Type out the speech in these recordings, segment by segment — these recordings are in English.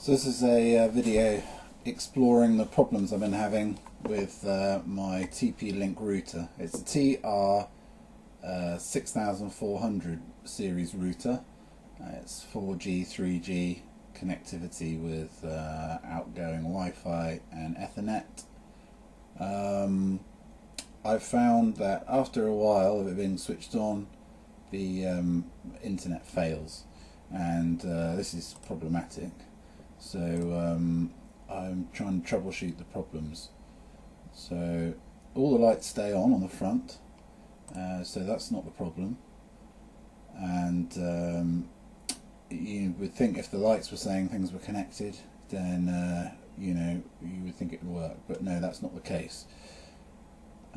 So this is a video exploring the problems I've been having with my TP-Link router. It's a TR6400 series router. It's 4G, 3G connectivity with outgoing Wi-Fi and Ethernet. I've found that after a while of it being switched on, the internet fails, and this is problematic. So I'm trying to troubleshoot the problems. So all the lights stay on the front, so that's not the problem. And you would think if the lights were saying things were connected, then you would think it would work, but no, that's not the case.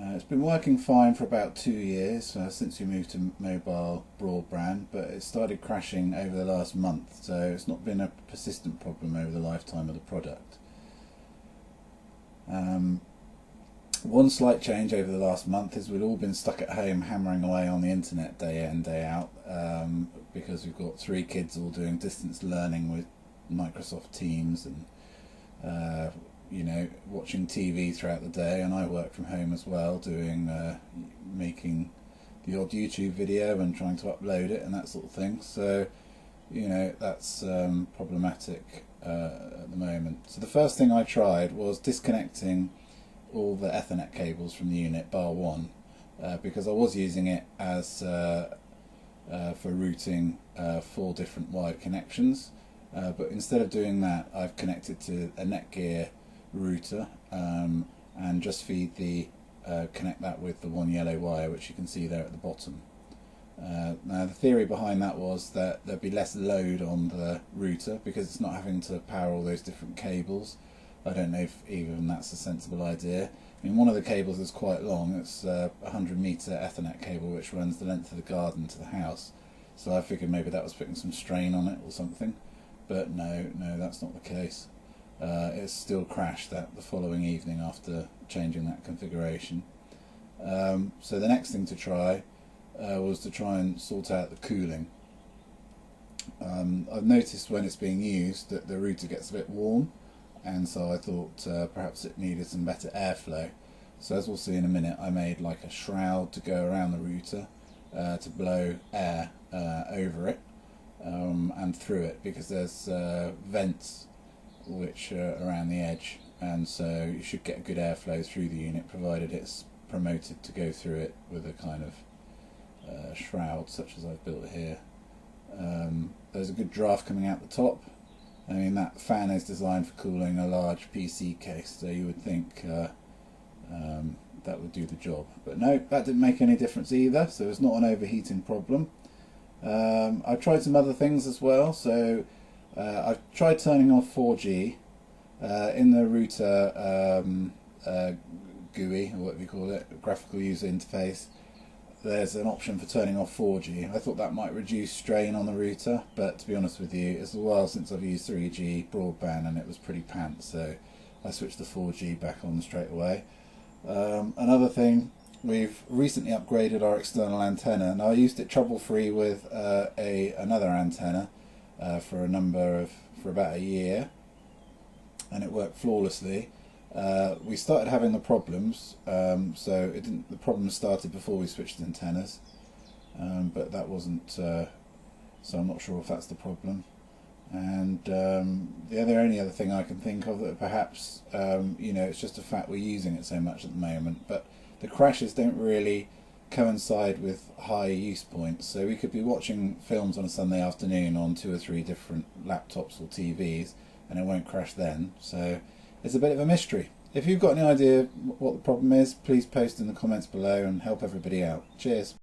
It's been working fine for about 2 years since we moved to mobile broadband, but it started crashing over the last month, so it's not been a persistent problem over the lifetime of the product. One slight change over the last month is we've all been stuck at home hammering away on the internet day in, day out, because we've got 3 kids all doing distance learning with Microsoft Teams and watching TV throughout the day, and I work from home as well, doing making the odd YouTube video and trying to upload it and that sort of thing. So that's problematic at the moment. So the first thing I tried was disconnecting all the Ethernet cables from the unit bar one, because I was using it as for routing 4 different wired connections, but instead of doing that, I've connected to a Netgear router and just feed connect that with the one yellow wire, which you can see there at the bottom. Now the theory behind that was that there'd be less load on the router because it's not having to power all those different cables. I don't know if even that's a sensible idea. I mean, one of the cables is quite long. It's a 100-meter Ethernet cable which runs the length of the garden to the house, so I figured maybe that was putting some strain on it or something, but no, that's not the case. It still crashed the following evening after changing that configuration. So the next thing to try was to try and sort out the cooling. I've noticed when it's being used that the router gets a bit warm, and so I thought perhaps it needed some better airflow. So as we'll see in a minute, I made like a shroud to go around the router to blow air over it and through it, because there's vents which are around the edge, and so you should get good airflow through the unit, provided it's promoted to go through it with a kind of shroud such as I've built here. There's a good draft coming out the top. I mean, that fan is designed for cooling a large PC case, so you would think that would do the job, but no, that didn't make any difference either, so it's not an overheating problem. I've tried some other things as well. So I've tried turning off 4G in the router GUI, or whatever you call it, graphical user interface. There's an option for turning off 4G. I thought that might reduce strain on the router, but to be honest with you, it's a while since I've used 3G broadband and it was pretty pants, so I switched the 4G back on straight away. Another thing, we've recently upgraded our external antenna. Now I used it trouble-free with another antenna for about a year, and it worked flawlessly. We started having the problems, so the problems started before we switched antennas, but that wasn't, so I'm not sure if that's the problem. And the only other thing I can think of that perhaps it's just the fact we're using it so much at the moment, but the crashes don't really coincide with high use points, so we could be watching films on a Sunday afternoon on 2 or 3 different laptops or TVs and it won't crash then. So it's a bit of a mystery. If you've got any idea what the problem is, please post in the comments below and help everybody out. Cheers.